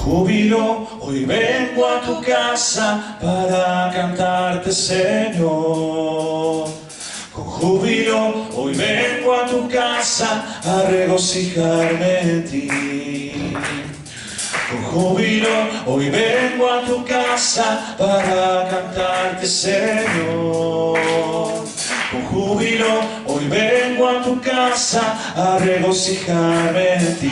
júbilo, hoy vengo a tu casa para cantarte, Señor. Con júbilo, hoy vengo a tu casa a regocijarme en ti. Con júbilo, hoy vengo a tu casa para cantarte, Señor. Con júbilo, hoy vengo a tu casa a regocijarme en ti.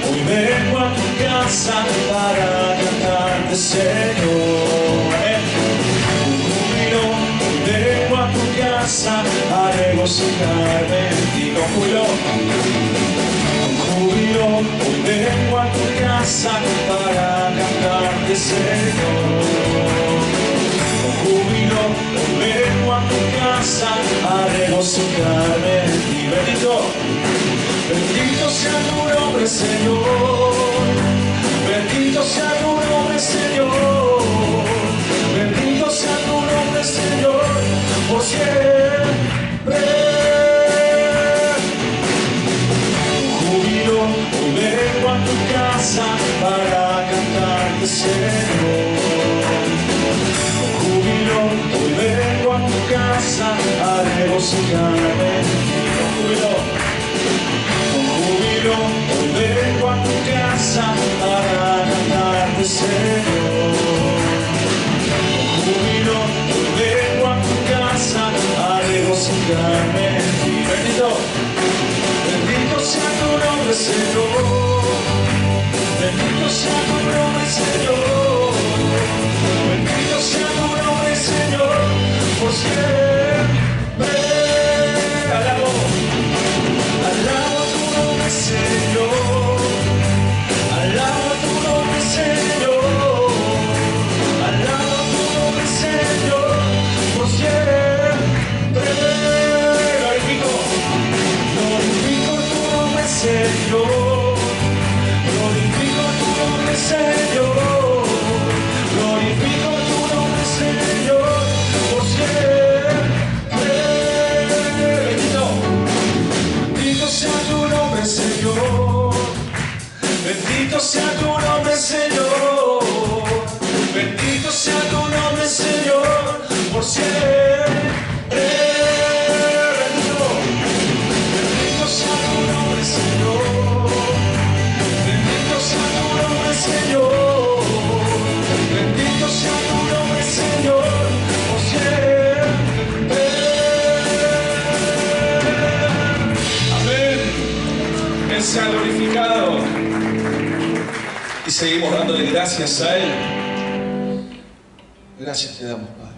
Hoy vengo a tu casa para cantarte, Señor. Con júbilo, hoy vengo a tu casa a regocijarme en ti. Con júbilo, hoy vengo a tu casa para cantarte, Señor. Con júbilo, hoy vengo a tu casa a regocijarme en ti. Bendito. Bendito sea tu nombre, Señor. Bendito sea tu nombre, Señor. Bendito sea tu nombre, Señor, por siempre. Júbilo, hoy vengo a tu casa para cantarte, Señor. Júbilo, hoy vengo a tu casa a regocijarme en ti. Júbilo. Hoy vengo a tu casa para cantarte, Señor. Júbilo, hoy vengo a tu casa a regocijarme en ti. Bendito, bendito sea tu nombre, Señor. Bendito sea tu nombre, Señor. Bendito sea tu nombre, Señor, por siempre. Alabo, alabo. Señor, alaba tu nombre, Señor, alaba tu nombre, Señor, por siempre. Glorifico tu nombre, Señor, glorifico tu nombre, Señor, glorifico tu nombre, Señor, por siempre. Bendito sea tu nombre, Señor. Bendito sea tu nombre, Señor. Bendito sea tu nombre, Señor, por siempre. Bendito, bendito sea tu nombre, Señor. Bendito sea tu nombre, Señor. Bendito sea tu nombre, Señor, por siempre. Amén. Él sea glorificado. Y seguimos dándole gracias a Él. Gracias te damos, Padre.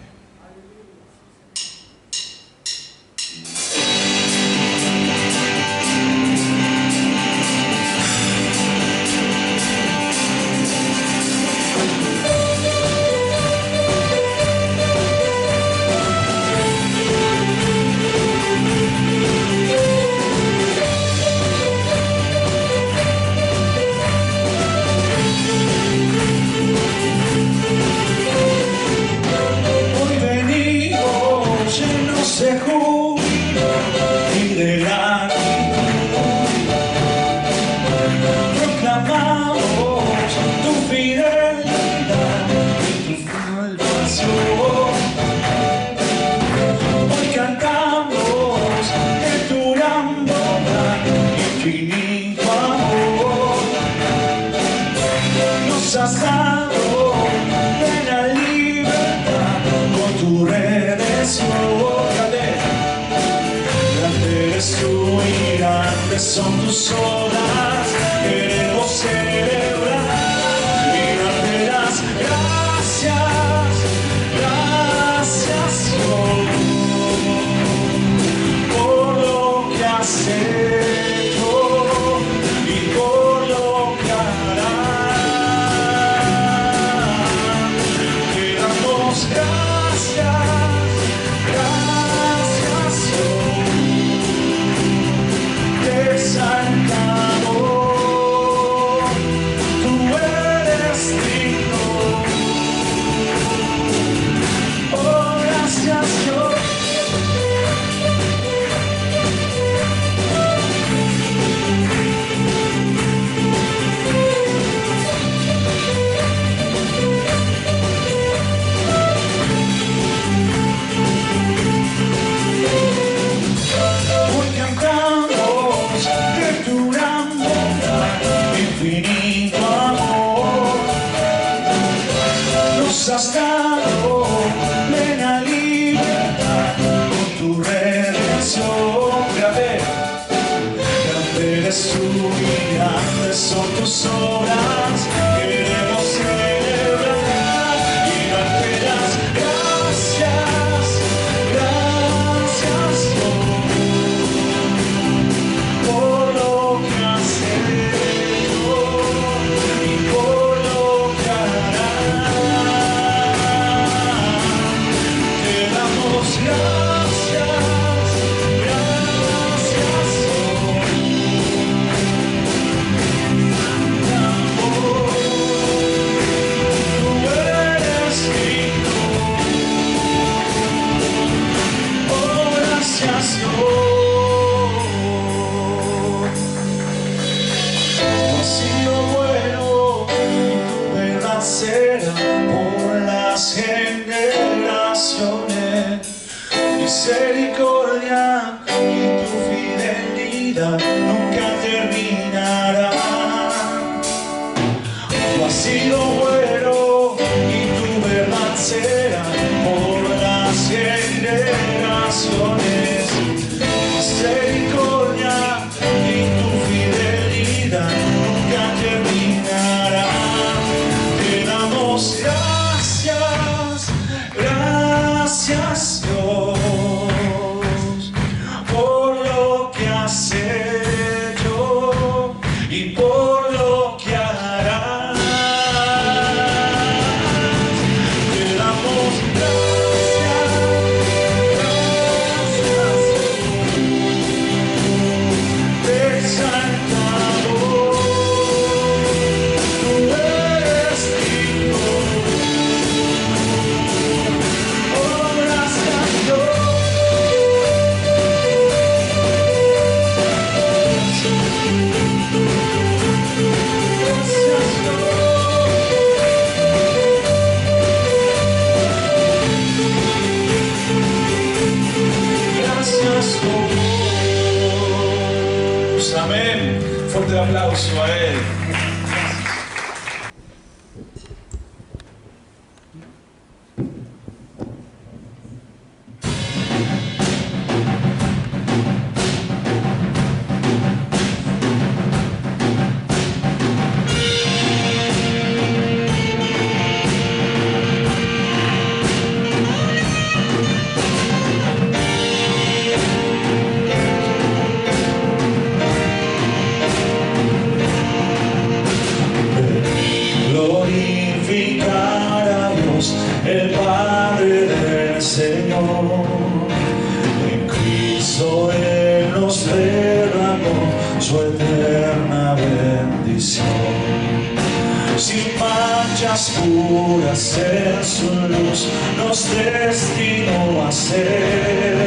De júbilo y de gratitud proclamamos tu fidelidad y tu salvación. Hoy cantamos de tu gran bondad y infinito amor. Nos has dado plena libertad con tu redención. Tú y grandes son tus obras, queremos celebrar y darte las gracias, gracias Dios, por lo que has hecho y por lo que harás. Te damos gracias, gracias Dios. Santa misericordia y tu fidelidad nunca terminará. Tú has sido bueno y tu verdad será por las generaciones. Misericordia y tu fidelidad nunca terminará. Te damos gracias, gracias Dios, por lo que has hecho y por lo que harás. Te damos gracias, te exaltamos, tú eres digno. Oh, gracias Dios. Gracias Dios. Amén. Fuerte aplauso a Él. Glorificar a Dios, el Padre del Señor. En Cristo Él nos derramó su eterna bendición. Sin manchas puras en su luz nos destinó a ser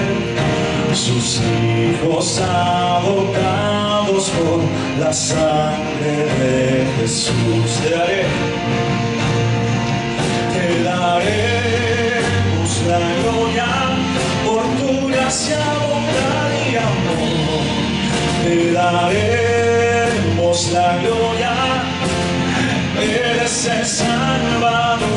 sus hijos adoptados por la sangre de Jesús. Te daremos la gloria por tu gracia, bondad y amor. Te daremos la gloria, eres el Salvador.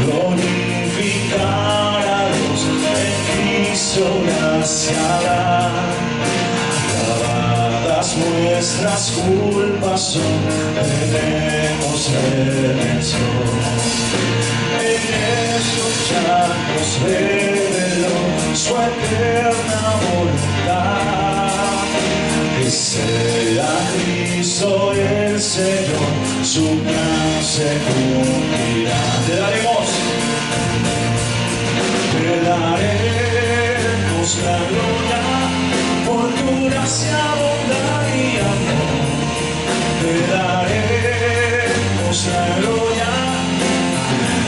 Glorificar a Dios, en Cristo gracia dar. Lavadas nuestras culpas son, tenemos redención. En esos llantos reveló su eterna voluntad. Que sea Cristo el Señor, su plan se cumplirá. Te daremos la gloria por tu gracia, bondad y amor. Te daremos la gloria,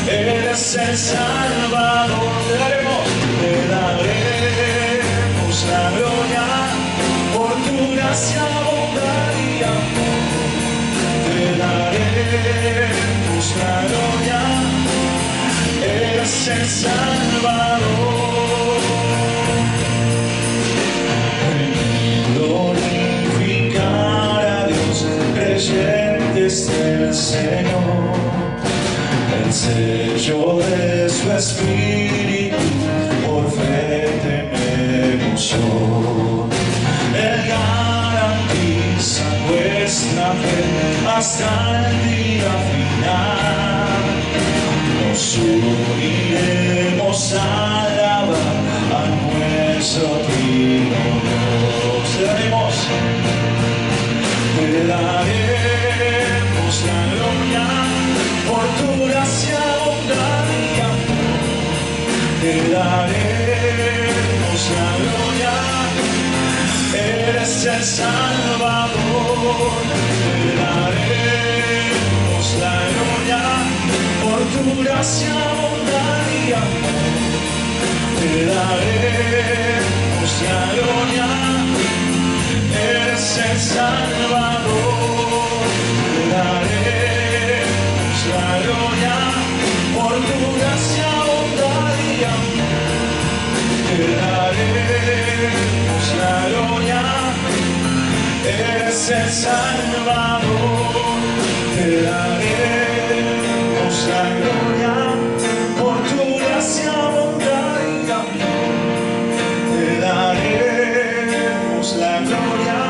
eres el Salvador. Te daremos la gloria por tu gracia, bondad y amor. Te daremos la gloria, eres el Salvador. Glorificar a Dios, creyentes del Señor, el sello de su Espíritu por fe tenemos yo. Él garantiza nuestra fe hasta el día final. Nos uniremos a alabar a nuestro Trino Dios. Te daremos la gloria por tu gracia, bondad y amor. Te daremos la gloria, eres el Salvador. Te daremos la gloria por tu gracia, bondad y amor. Te daremos la gloria, eres el Salvador. Te daremos la gloria por tu gracia. te daremos la gloria, eres el Salvador, te daremos la gloria, por tu gracia, bondad y amor, te daremos la gloria,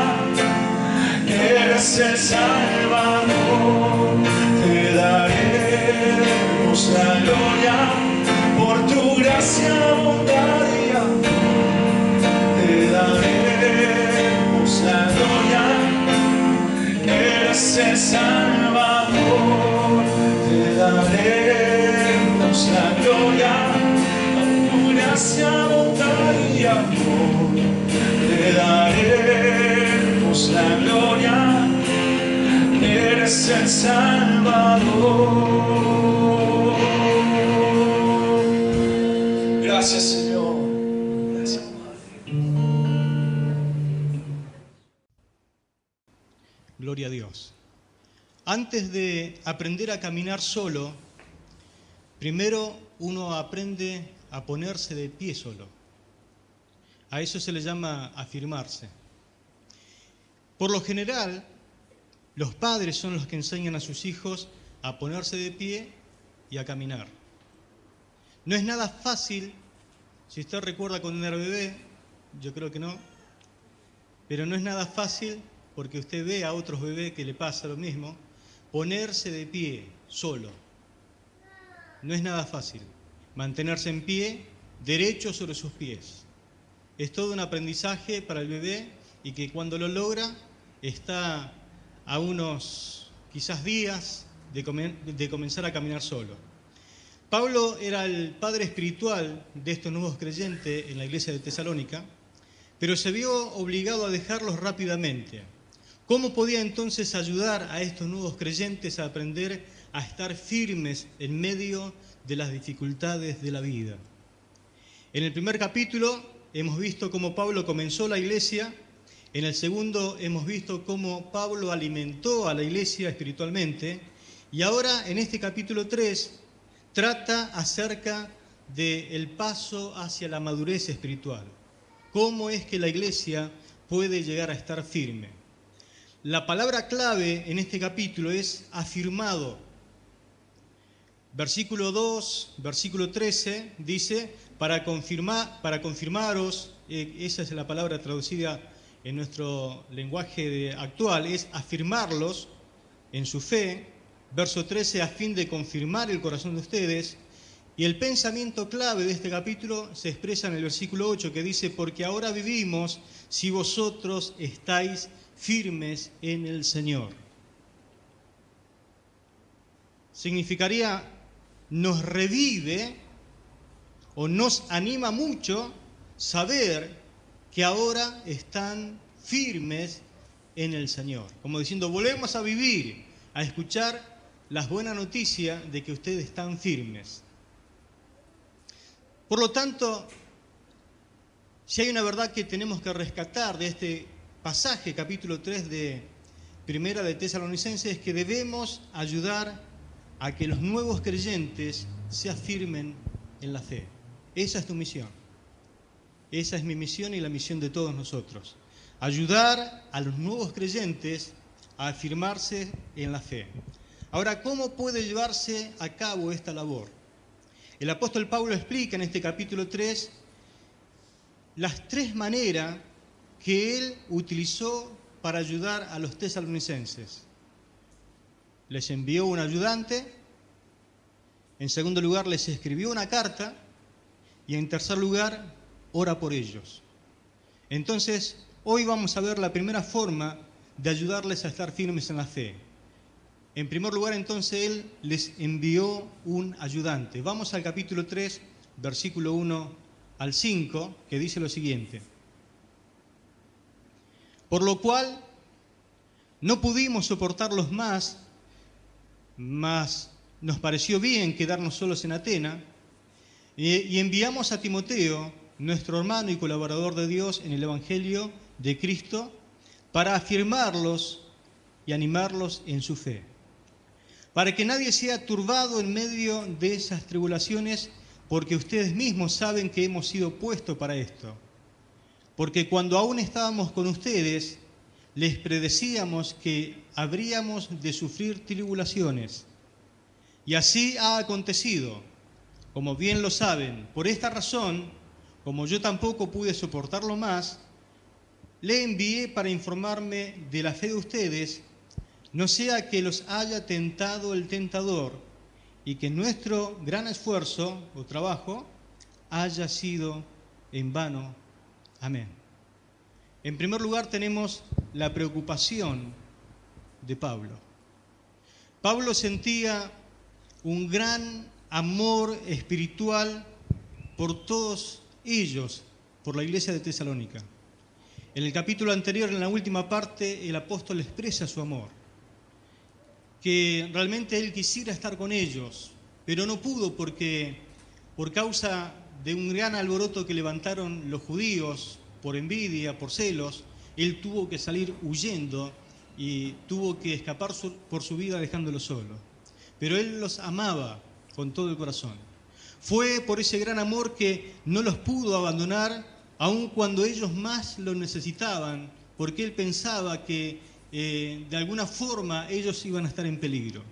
eres el Salvador, te daremos la gloria, por tu gracia, bondad y amor, te daremos la gloria, eres el Salvador, te daremos la gloria, por tu gracia, bondad y amor, te daremos la gloria, eres el Salvador. Gracias, Señor. Gracias, Padre. Gloria a Dios. Antes de aprender a caminar solo, primero uno aprende a ponerse de pie solo. A eso se le llama afirmarse. Por lo general, los padres son los que enseñan a sus hijos a ponerse de pie y a caminar. No es nada fácil, si usted recuerda cuando era bebé, yo creo que no, pero no es nada fácil porque usted ve a otros bebés que le pasa lo mismo, ponerse de pie solo. No es nada fácil mantenerse en pie, derecho sobre sus pies. Es todo un aprendizaje para el bebé y que cuando lo logra está a unos quizás días de comenzar a caminar solo. Pablo era el padre espiritual de estos nuevos creyentes en la iglesia de Tesalónica, pero se vio obligado a dejarlos rápidamente. ¿Cómo podía entonces ayudar a estos nuevos creyentes a aprender a estar firmes en medio de las dificultades de la vida? En el primer capítulo hemos visto cómo Pablo comenzó la iglesia. En el segundo hemos visto cómo Pablo alimentó a la iglesia espiritualmente. Y ahora en este capítulo 3 trata acerca del paso hacia la madurez espiritual. ¿Cómo es que la iglesia puede llegar a estar firme? La palabra clave en este capítulo es afirmado. Versículo 2, versículo 13 dice, para confirmaros, esa es la palabra traducida en nuestro lenguaje actual, es afirmarlos en su fe. Verso 13, a fin de confirmar el corazón de ustedes. Y el pensamiento clave de este capítulo se expresa en el versículo 8, que dice, porque ahora vivimos si vosotros estáis firmes en el Señor. Significaría, nos revive o nos anima mucho saber que ahora están firmes en el Señor. Como diciendo, volvemos a vivir, a escuchar las buenas noticias de que ustedes están firmes. Por lo tanto, si hay una verdad que tenemos que rescatar de este pasaje, capítulo 3 de Primera de Tesalonicenses, es que debemos ayudar a que los nuevos creyentes se afirmen en la fe. Esa es tu misión. Esa es mi misión y la misión de todos nosotros. Ayudar a los nuevos creyentes a afirmarse en la fe. Ahora, ¿cómo puede llevarse a cabo esta labor? El apóstol Pablo explica en este capítulo 3 las 3 maneras que él utilizó para ayudar a los tesalonicenses. Les envió un ayudante, en segundo lugar les escribió una carta y en tercer lugar ora por ellos. Entonces, hoy vamos a ver la primera forma de ayudarles a estar firmes en la fe. En primer lugar, entonces, él les envió un ayudante. Vamos al capítulo 3, versículo 1 al 5, que dice lo siguiente. Por lo cual, no pudimos soportarlos más nos pareció bien quedarnos solos en Atenas, y enviamos a Timoteo, nuestro hermano y colaborador de Dios en el Evangelio de Cristo, para afirmarlos y animarlos en su fe, para que nadie sea turbado en medio de esas tribulaciones porque ustedes mismos saben que hemos sido puestos para esto. Porque cuando aún estábamos con ustedes, les predecíamos que habríamos de sufrir tribulaciones. Y así ha acontecido, como bien lo saben. Por esta razón, como yo tampoco pude soportarlo más, le envié para informarme de la fe de ustedes, no sea que los haya tentado el tentador y que nuestro gran esfuerzo o trabajo haya sido en vano. Amén. En primer lugar tenemos la preocupación de Pablo. Pablo sentía un gran amor espiritual por todos ellos, por la iglesia de Tesalónica. En el capítulo anterior, en la última parte, el apóstol expresa su amor, que realmente él quisiera estar con ellos, pero no pudo porque por causa de un gran alboroto que levantaron los judíos, por envidia, por celos, él tuvo que salir huyendo y tuvo que escapar por su vida dejándolo solo. Pero él los amaba con todo el corazón. Fue por ese gran amor que no los pudo abandonar, aun cuando ellos más lo necesitaban, porque él pensaba que de alguna forma ellos iban a estar en peligro.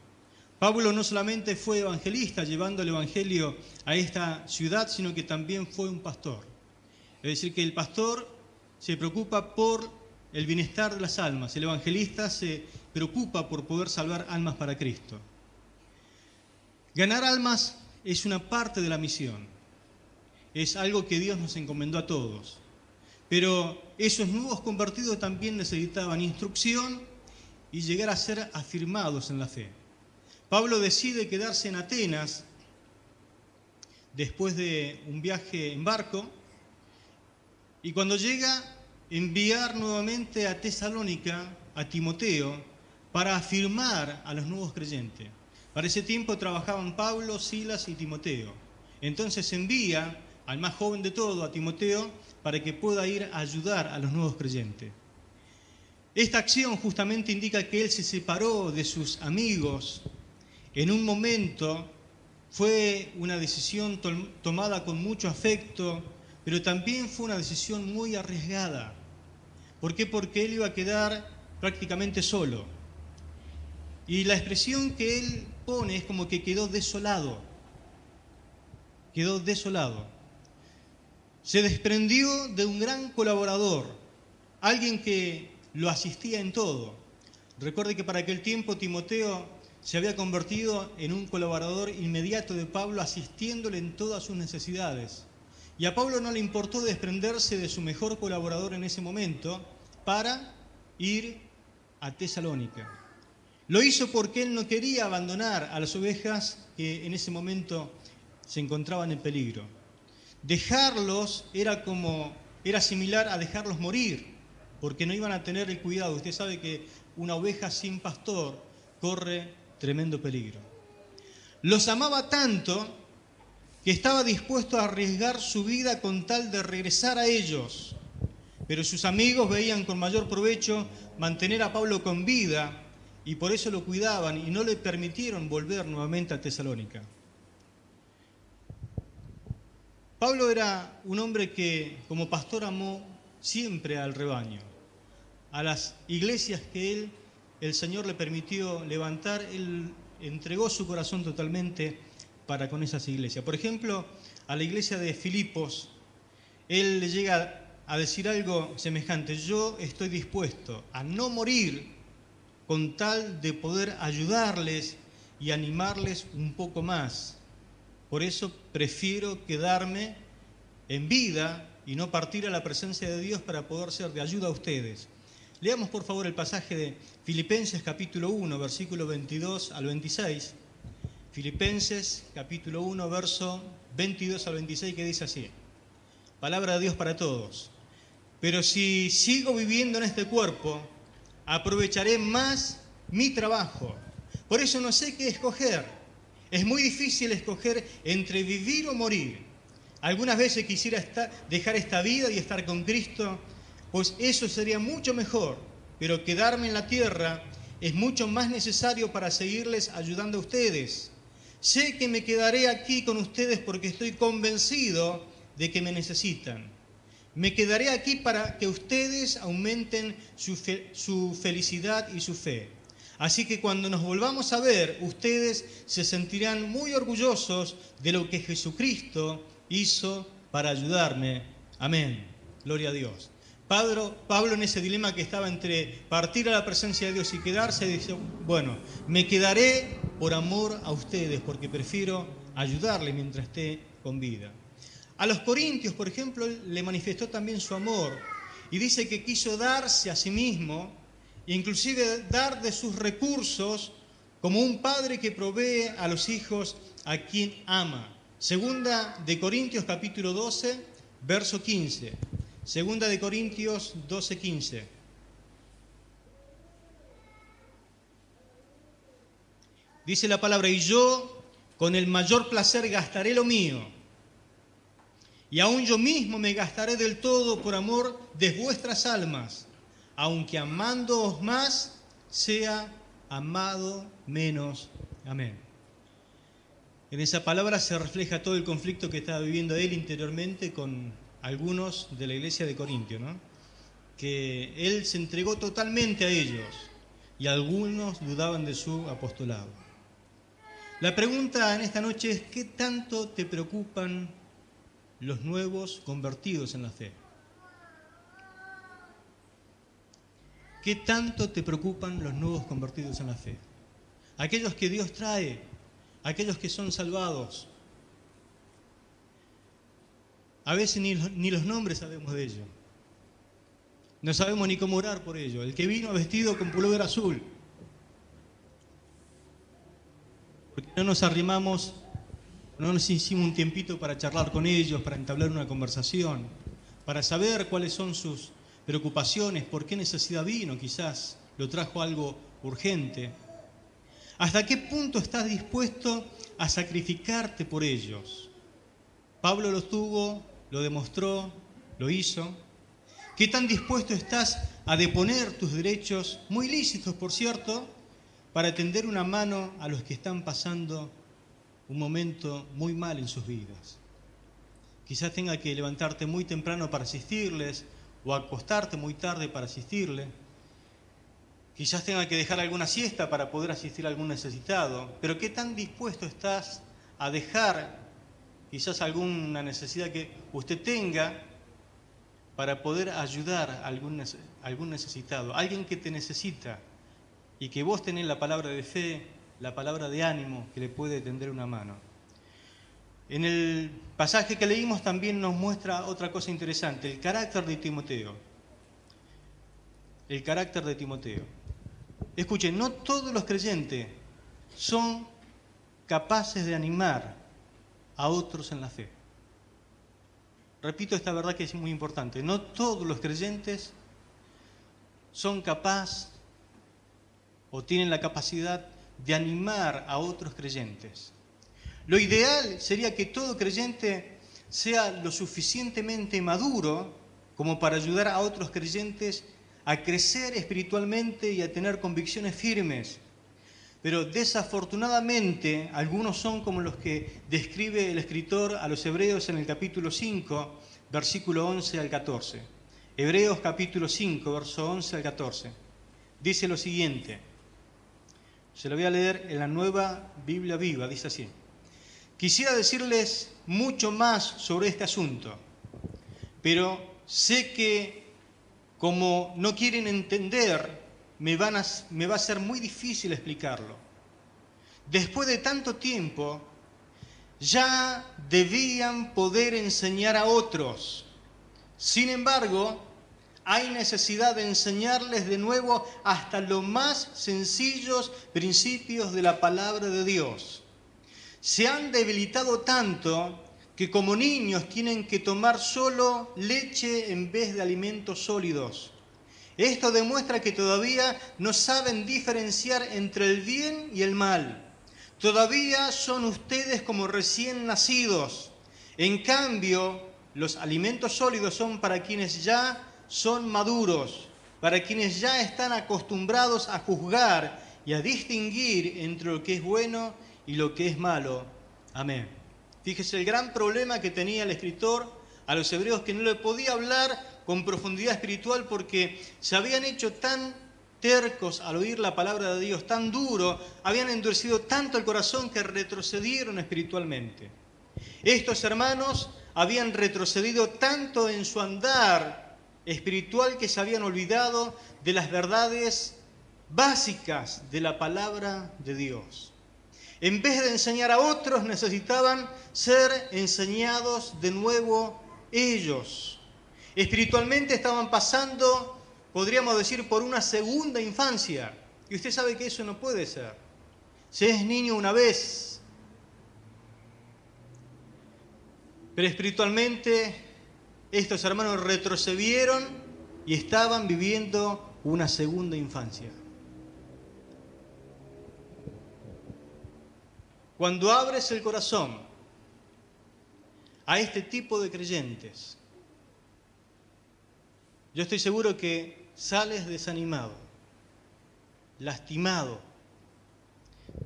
Pablo no solamente fue evangelista llevando el evangelio a esta ciudad, sino que también fue un pastor. Es decir, que el pastor se preocupa por el bienestar de las almas, el evangelista se preocupa por poder salvar almas para Cristo. Ganar almas es una parte de la misión, es algo que Dios nos encomendó a todos. Pero esos nuevos convertidos también necesitaban instrucción y llegar a ser afirmados en la fe. Pablo decide quedarse en Atenas después de un viaje en barco y cuando llega enviar nuevamente a Tesalónica a Timoteo para afirmar a los nuevos creyentes. Para ese tiempo trabajaban Pablo, Silas y Timoteo. Entonces envía al más joven de todo, a Timoteo, para que pueda ir a ayudar a los nuevos creyentes. Esta acción justamente indica que él se separó de sus amigos. En un momento fue una decisión tomada con mucho afecto, pero también fue una decisión muy arriesgada. ¿Por qué? Porque él iba a quedar prácticamente solo. Y la expresión que él pone es como que quedó desolado. Quedó desolado. Se desprendió de un gran colaborador, alguien que lo asistía en todo. Recuerde que para aquel tiempo Timoteo se había convertido en un colaborador inmediato de Pablo, asistiéndole en todas sus necesidades. Y a Pablo no le importó desprenderse de su mejor colaborador en ese momento para ir a Tesalónica. Lo hizo porque él no quería abandonar a las ovejas que en ese momento se encontraban en peligro. Dejarlos era similar a dejarlos morir, porque no iban a tener el cuidado. Usted sabe que una oveja sin pastor corre tremendo peligro. Los amaba tanto que estaba dispuesto a arriesgar su vida con tal de regresar a ellos. Pero sus amigos veían con mayor provecho mantener a Pablo con vida y por eso lo cuidaban y no le permitieron volver nuevamente a Tesalónica. Pablo era un hombre que como pastor amó siempre al rebaño, a las iglesias que el Señor le permitió levantar, él entregó su corazón totalmente para con esas iglesias. Por ejemplo, a la iglesia de Filipos, él le llega a decir algo semejante: yo estoy dispuesto a no morir con tal de poder ayudarles y animarles un poco más. Por eso prefiero quedarme en vida y no partir a la presencia de Dios para poder ser de ayuda a ustedes. Leamos por favor el pasaje de Filipenses capítulo 1, versículo 22 al 26. Filipenses capítulo 1, verso 22 al 26, que dice así: palabra de Dios para todos. Pero si sigo viviendo en este cuerpo, aprovecharé más mi trabajo. Por eso no sé qué escoger. Es muy difícil escoger entre vivir o morir. Algunas veces quisiera dejar esta vida y estar con Cristo, pues eso sería mucho mejor. Pero quedarme en la tierra es mucho más necesario para seguirles ayudando a ustedes. Sé que me quedaré aquí con ustedes porque estoy convencido de que me necesitan. Me quedaré aquí para que ustedes aumenten su felicidad y su fe. Así que cuando nos volvamos a ver, ustedes se sentirán muy orgullosos de lo que Jesucristo hizo para ayudarme. Amén. Gloria a Dios. Pablo en ese dilema que estaba entre partir a la presencia de Dios y quedarse, dice, bueno, me quedaré por amor a ustedes, porque prefiero ayudarle mientras esté con vida. A los corintios, por ejemplo, le manifestó también su amor y dice que quiso darse a sí mismo, inclusive dar de sus recursos como un padre que provee a los hijos a quien ama. Segunda de Corintios capítulo 12, verso 15. Segunda de Corintios 12, 15. Dice la palabra, y yo con el mayor placer gastaré lo mío, y aún yo mismo me gastaré del todo por amor de vuestras almas, aunque amándoos más, sea amado menos. Amén. En esa palabra se refleja todo el conflicto que estaba viviendo él interiormente con algunos de la iglesia de Corintio, ¿no? Que él se entregó totalmente a ellos y algunos dudaban de su apostolado. La pregunta en esta noche es, ¿qué tanto te preocupan los nuevos convertidos en la fe? ¿Qué tanto te preocupan los nuevos convertidos en la fe? Aquellos que Dios trae, aquellos que son salvados. A veces ni los nombres sabemos de ellos. No sabemos ni cómo orar por ellos. El que vino vestido con pullover azul. Porque no nos arrimamos, no nos hicimos un tiempito para charlar con ellos, para entablar una conversación, para saber cuáles son sus preocupaciones, por qué necesidad vino, quizás lo trajo algo urgente. ¿Hasta qué punto estás dispuesto a sacrificarte por ellos? Pablo lo tuvo, lo demostró, lo hizo. ¿Qué tan dispuesto estás a deponer tus derechos, muy lícitos por cierto, para tender una mano a los que están pasando un momento muy mal en sus vidas? Quizás tenga que levantarte muy temprano para asistirles o acostarte muy tarde para asistirle. Quizás tenga que dejar alguna siesta para poder asistir a algún necesitado. Pero ¿qué tan dispuesto estás a dejar quizás alguna necesidad que usted tenga para poder ayudar a algún necesitado? Alguien que te necesita y que vos tenés la palabra de fe, la palabra de ánimo que le puede tender una mano. En el pasaje que leímos también nos muestra otra cosa interesante, el carácter de Timoteo. El carácter de Timoteo. Escuchen, no todos los creyentes son capaces de animar a otros en la fe. Repito esta verdad que es muy importante. No todos los creyentes son capaces o tienen la capacidad de animar a otros creyentes. Lo ideal sería que todo creyente sea lo suficientemente maduro como para ayudar a otros creyentes a crecer espiritualmente y a tener convicciones firmes. Pero desafortunadamente algunos son como los que describe el escritor a los Hebreos en el capítulo 5, versículo 11 al 14. Hebreos capítulo 5, verso 11 al 14. Dice lo siguiente. Se lo voy a leer en la Nueva Biblia Viva, dice así. Quisiera decirles mucho más sobre este asunto, pero sé que como no quieren entender, me va a ser muy difícil explicarlo. Después de tanto tiempo, ya debían poder enseñar a otros. Sin embargo, hay necesidad de enseñarles de nuevo hasta los más sencillos principios de la palabra de Dios. Se han debilitado tanto que como niños tienen que tomar solo leche en vez de alimentos sólidos. Esto demuestra que todavía no saben diferenciar entre el bien y el mal. Todavía son ustedes como recién nacidos. En cambio, los alimentos sólidos son para quienes ya son maduros, para quienes ya están acostumbrados a juzgar y a distinguir entre lo que es bueno y lo que es malo. Amén. Fíjese el gran problema que tenía el escritor a los hebreos, que no le podía hablar con profundidad espiritual porque se habían hecho tan tercos al oír la palabra de Dios, tan duro, habían endurecido tanto el corazón que retrocedieron espiritualmente. Estos hermanos habían retrocedido tanto en su andar espiritual que se habían olvidado de las verdades básicas de la palabra de Dios. En vez de enseñar a otros, necesitaban ser enseñados de nuevo ellos. Espiritualmente estaban pasando, podríamos decir, por una segunda infancia. Y usted sabe que eso no puede ser. Se es niño una vez, pero espiritualmente estos hermanos retrocedieron y estaban viviendo una segunda infancia. Cuando abres el corazón a este tipo de creyentes, yo estoy seguro que sales desanimado, lastimado,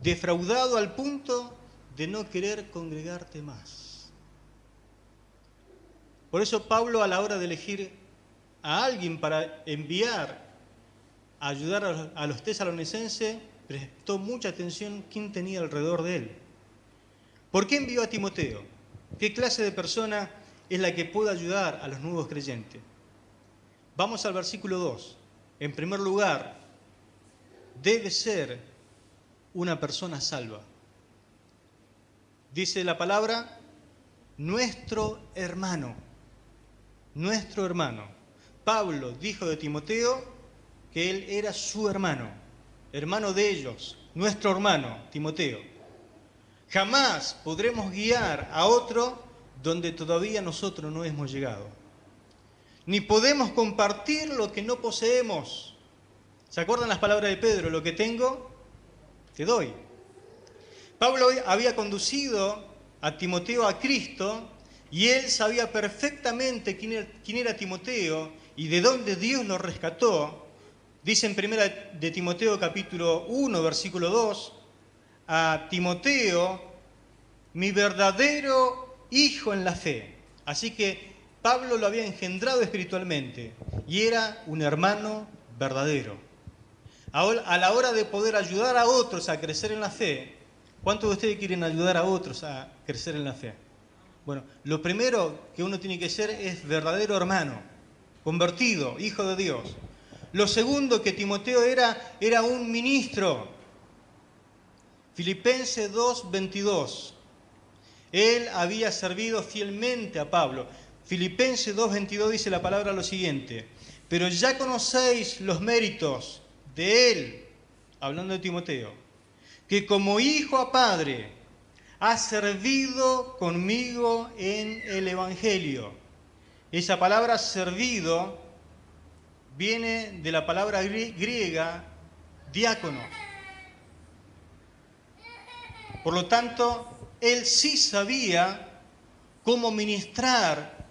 defraudado al punto de no querer congregarte más. Por eso Pablo, a la hora de elegir a alguien para enviar a ayudar a los tesalonicenses, prestó mucha atención quién tenía alrededor de él. ¿Por qué envió a Timoteo? ¿Qué clase de persona es la que puede ayudar a los nuevos creyentes? Vamos al versículo 2. En primer lugar, debe ser una persona salva. Dice la palabra, nuestro hermano. Nuestro hermano. Pablo dijo de Timoteo que él era su hermano, hermano de ellos, nuestro hermano, Timoteo. Jamás podremos guiar a otro donde todavía nosotros no hemos llegado. Ni podemos compartir lo que no poseemos. ¿Se acuerdan las palabras de Pedro? Lo que tengo, te doy. Pablo había conducido a Timoteo a Cristo y él sabía perfectamente quién era Timoteo y de dónde Dios lo rescató. Dice en 1 de Timoteo capítulo 1, versículo 2, a Timoteo, mi verdadero hijo en la fe. Así que Pablo lo había engendrado espiritualmente y era un hermano verdadero. A la hora de poder ayudar a otros a crecer en la fe, ¿cuántos de ustedes quieren ayudar a otros a crecer en la fe? Bueno, lo primero que uno tiene que ser es verdadero hermano, convertido, hijo de Dios. Lo segundo, que Timoteo era un ministro. Filipenses 2:22. Él había servido fielmente a Pablo. Filipenses 2:22 dice la palabra lo siguiente: pero ya conocéis los méritos de él, hablando de Timoteo, que como hijo a padre ha servido conmigo en el Evangelio. Esa palabra servido viene de la palabra griega diácono. Por lo tanto, él sí sabía cómo ministrar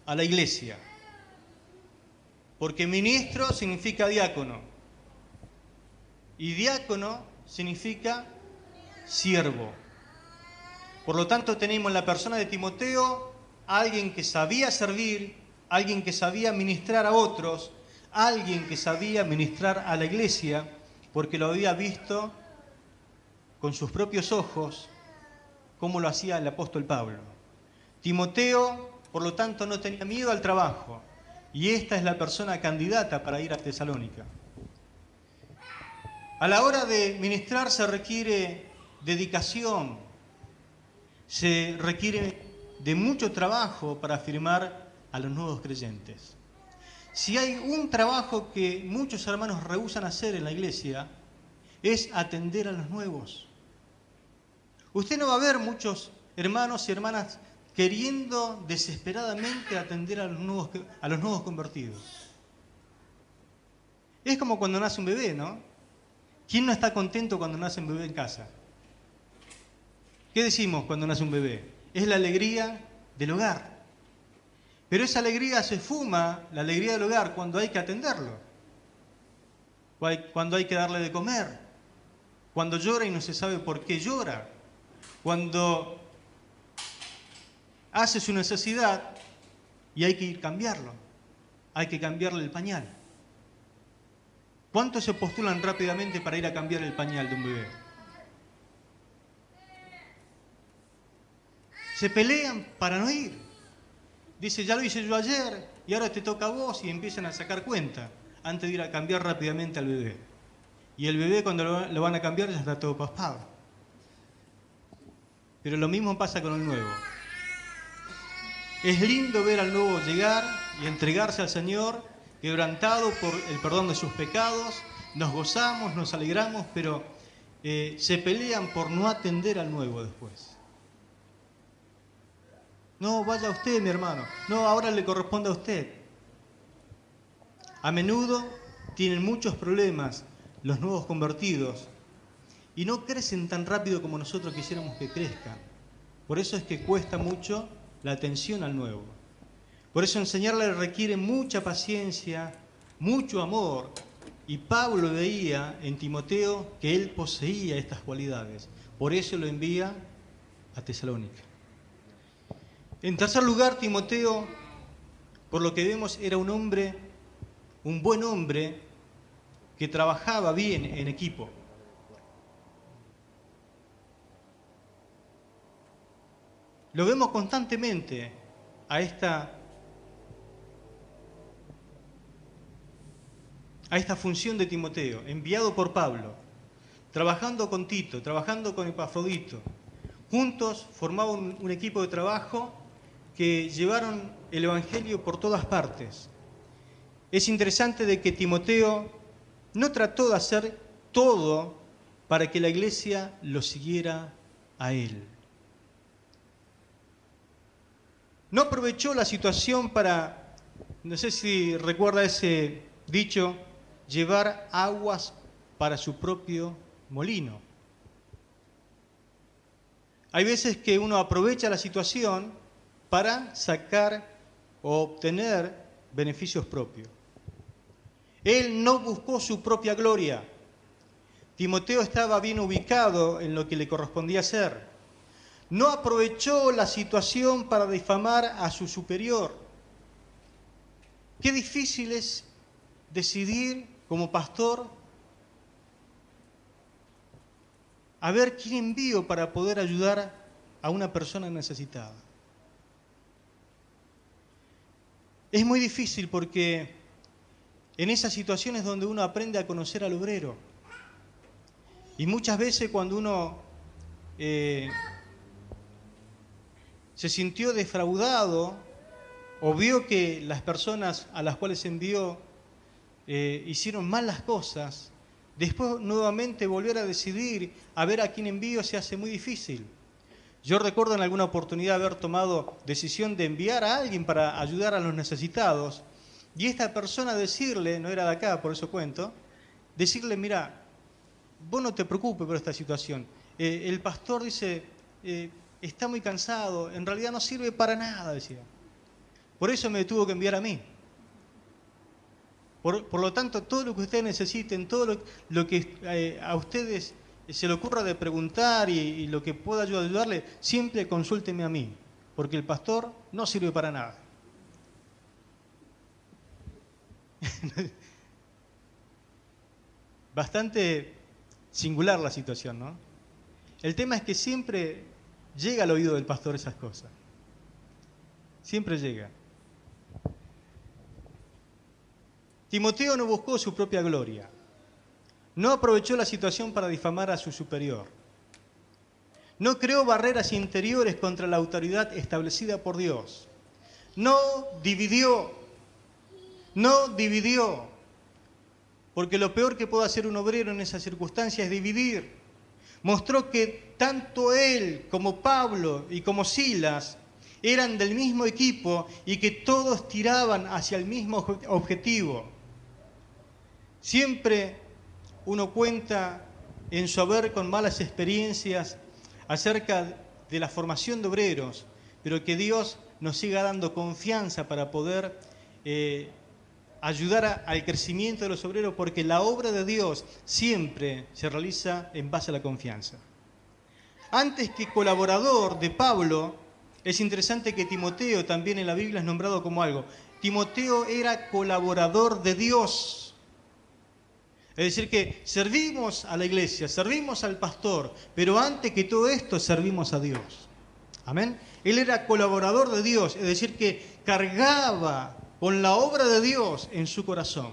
a la iglesia. Porque ministro significa diácono. Y diácono significa siervo. Por lo tanto, tenemos en la persona de Timoteo alguien que sabía servir, alguien que sabía ministrar a otros, alguien que sabía ministrar a la iglesia, porque lo había visto con sus propios ojos, como lo hacía el apóstol Pablo. Timoteo, por lo tanto, no tenía miedo al trabajo, y esta es la persona candidata para ir a Tesalónica. A la hora de ministrar se requiere dedicación, se requiere de mucho trabajo para afirmar a los nuevos creyentes. Si hay un trabajo que muchos hermanos rehúsan hacer en la iglesia, es atender a los nuevos. Usted no va a ver muchos hermanos y hermanas queriendo desesperadamente atender a los nuevos convertidos. Es como cuando nace un bebé, ¿no? ¿Quién no está contento cuando nace un bebé en casa? ¿Qué decimos cuando nace un bebé? Es la alegría del hogar. Pero esa alegría se fuma, la alegría del hogar, cuando hay que atenderlo, cuando hay que darle de comer, cuando llora y no se sabe por qué llora, cuando hace su necesidad y hay que ir a cambiarlo, hay que cambiarle el pañal. ¿Cuántos se postulan rápidamente para ir a cambiar el pañal de un bebé? Se pelean para no ir. Dice, ya lo hice yo ayer y ahora te toca a vos, y empiezan a sacar cuenta antes de ir a cambiar rápidamente al bebé. Y el bebé, cuando lo van a cambiar, ya está todo paspado. Pero lo mismo pasa con el nuevo. Es lindo ver al nuevo llegar y entregarse al Señor, quebrantado por el perdón de sus pecados. Nos gozamos, nos alegramos, pero se pelean por no atender al nuevo después. No, vaya usted, mi hermano. No, ahora le corresponde a usted. A menudo tienen muchos problemas los nuevos convertidos y no crecen tan rápido como nosotros quisiéramos que crezcan. Por eso es que cuesta mucho la atención al nuevo. Por eso enseñarle requiere mucha paciencia, mucho amor. Y Pablo veía en Timoteo que él poseía estas cualidades. Por eso lo envía a Tesalónica. En tercer lugar, Timoteo, por lo que vemos, era un buen hombre que trabajaba bien en equipo. Lo vemos constantemente a esta función de Timoteo, enviado por Pablo, trabajando con Tito, trabajando con Epafrodito. Juntos formaban un equipo de trabajo que llevaron el Evangelio por todas partes. Es interesante de que Timoteo no trató de hacer todo para que la iglesia lo siguiera a él. No aprovechó la situación para, no sé si recuerda ese dicho, llevar aguas para su propio molino. Hay veces que uno aprovecha la situación para sacar o obtener beneficios propios. Él no buscó su propia gloria. Timoteo estaba bien ubicado en lo que le correspondía hacer. No aprovechó la situación para difamar a su superior. Qué difícil es decidir como pastor a ver quién envío para poder ayudar a una persona necesitada. Es muy difícil porque en esas situaciones donde uno aprende a conocer al obrero. Y muchas veces cuando uno se sintió defraudado o vio que las personas a las cuales envió hicieron mal las cosas, después nuevamente volver a decidir a ver a quién envío se hace muy difícil. Yo recuerdo en alguna oportunidad haber tomado decisión de enviar a alguien para ayudar a los necesitados y esta persona decirle, no era de acá, por eso cuento, decirle, mira, vos no te preocupes por esta situación. El pastor dice, está muy cansado, en realidad no sirve para nada, decía. Por eso me tuvo que enviar a mí. Por lo tanto, todo lo que ustedes necesiten, todo lo que a ustedes se le ocurra de preguntar y lo que pueda yo ayudarle, siempre consúlteme a mí, porque el pastor no sirve para nada. Bastante singular la situación, ¿no? El tema es que siempre llega al oído del pastor esas cosas. Siempre llega. Timoteo no buscó su propia gloria. No aprovechó la situación para difamar a su superior. No creó barreras interiores contra la autoridad establecida por Dios. No dividió. Porque lo peor que puede hacer un obrero en esas circunstancias es dividir. Mostró que tanto él como Pablo y como Silas eran del mismo equipo y que todos tiraban hacia el mismo objetivo. Siempre uno cuenta en su haber con malas experiencias acerca de la formación de obreros, pero que Dios nos siga dando confianza para poder ayudar al crecimiento de los obreros, porque la obra de Dios siempre se realiza en base a la confianza. Antes que colaborador de Pablo, es interesante que Timoteo también en la Biblia es nombrado como algo. Timoteo era colaborador de Dios. Es decir, que servimos a la iglesia, servimos al pastor, pero antes que todo esto servimos a Dios. Amén. Él era colaborador de Dios, es decir, que cargaba con la obra de Dios en su corazón.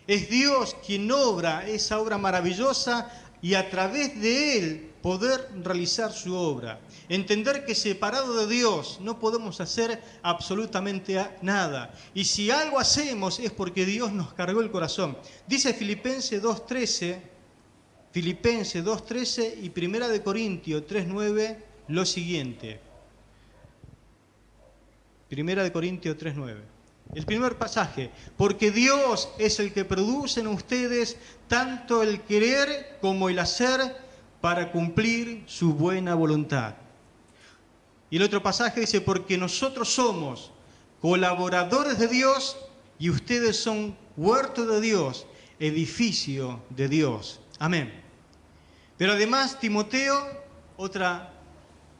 Es Dios quien obra esa obra maravillosa y a través de Él poder realizar su obra. Entender que separado de Dios no podemos hacer absolutamente nada. Y si algo hacemos es porque Dios nos cargó el corazón. Dice Filipenses 2.13 y 1 Corintios 3.9 lo siguiente. 1 Corintios 3.9. El primer pasaje, porque Dios es el que produce en ustedes tanto el querer como el hacer para cumplir su buena voluntad. Y el otro pasaje dice, porque nosotros somos colaboradores de Dios y ustedes son huerto de Dios, edificio de Dios. Amén. Pero además Timoteo, otra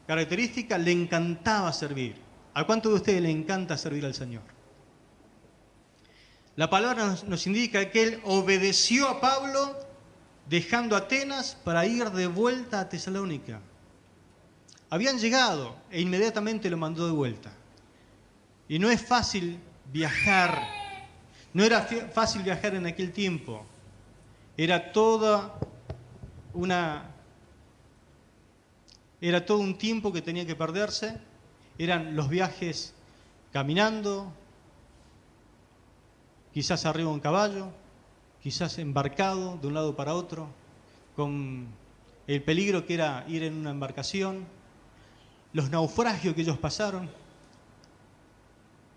característica, le encantaba servir. ¿A cuántos de ustedes le encanta servir al Señor? La palabra nos indica que él obedeció a Pablo dejando Atenas para ir de vuelta a Tesalónica. Habían llegado e inmediatamente lo mandó de vuelta. Y no es fácil viajar, no era fácil viajar en aquel tiempo. Era todo un tiempo que tenía que perderse. Eran los viajes caminando, quizás arriba de un caballo, quizás embarcado de un lado para otro, con el peligro que era ir en una embarcación, los naufragios que ellos pasaron.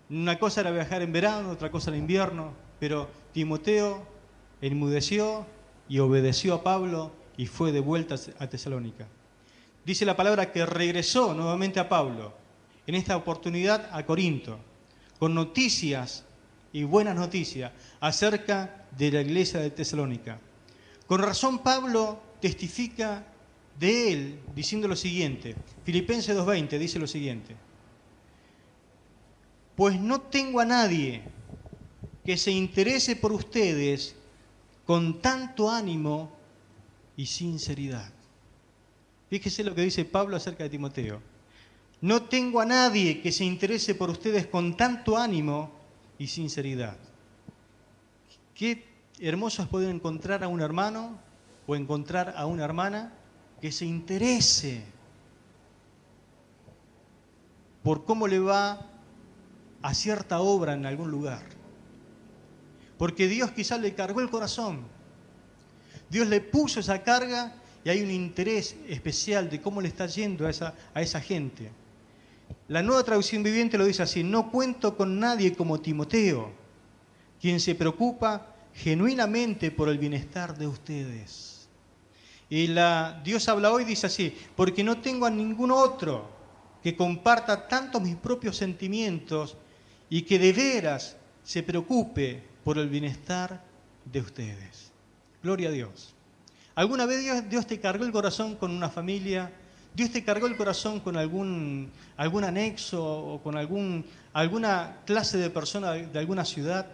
Una cosa era viajar en verano, otra cosa en invierno, pero Timoteo enmudeció y obedeció a Pablo y fue de vuelta a Tesalónica. Dice la palabra que regresó nuevamente a Pablo, en esta oportunidad a Corinto, con noticias y buenas noticias acerca de la iglesia de Tesalónica. Con razón Pablo testifica de él diciendo lo siguiente. Filipenses 2.20 dice lo siguiente. Pues no tengo a nadie que se interese por ustedes con tanto ánimo y sinceridad. Fíjese lo que dice Pablo acerca de Timoteo. No tengo a nadie que se interese por ustedes con tanto ánimo y sinceridad. Qué hermoso es poder encontrar a un hermano o encontrar a una hermana que se interese por cómo le va a cierta obra en algún lugar. Porque Dios quizás le cargó el corazón. Dios le puso esa carga y hay un interés especial de cómo le está yendo a esa gente. La Nueva Traducción Viviente lo dice así: no cuento con nadie como Timoteo, quien se preocupa genuinamente por el bienestar de ustedes. Y Dios habla hoy, dice así: porque no tengo a ningún otro que comparta tanto mis propios sentimientos y que de veras se preocupe por el bienestar de ustedes. Gloria a Dios. ¿Alguna vez Dios te cargó el corazón con una familia? ¿Dios te cargó el corazón con algún anexo o con alguna clase de persona de alguna ciudad?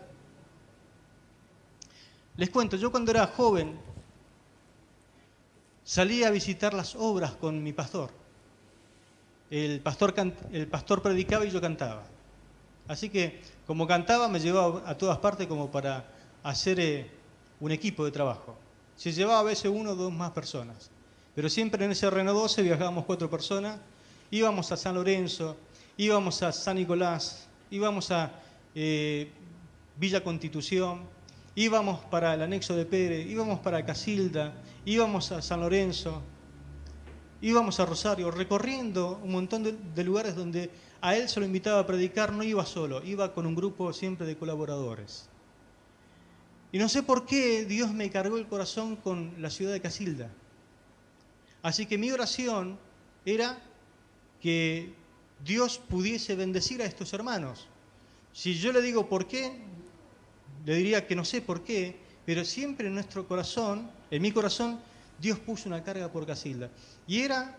Les cuento, yo cuando era joven salí a visitar las obras con mi pastor. El pastor predicaba y yo cantaba. Así que, como cantaba, me llevaba a todas partes como para hacer un equipo de trabajo. Se llevaba a veces 1 o 2 más personas. Pero siempre en ese Renault 12 viajábamos 4 personas. Íbamos a San Lorenzo, íbamos a San Nicolás, íbamos a Villa Constitución, íbamos para el anexo de Pérez, íbamos para Casilda, íbamos a San Lorenzo, íbamos a Rosario, recorriendo un montón de lugares donde a él se lo invitaba a predicar. No iba solo, iba con un grupo siempre de colaboradores. Y no sé por qué Dios me cargó el corazón con la ciudad de Casilda. Así que mi oración era que Dios pudiese bendecir a estos hermanos. Si yo le digo por qué, le diría que no sé por qué, pero siempre en nuestro corazón, en mi corazón, Dios puso una carga por Casilda. Y era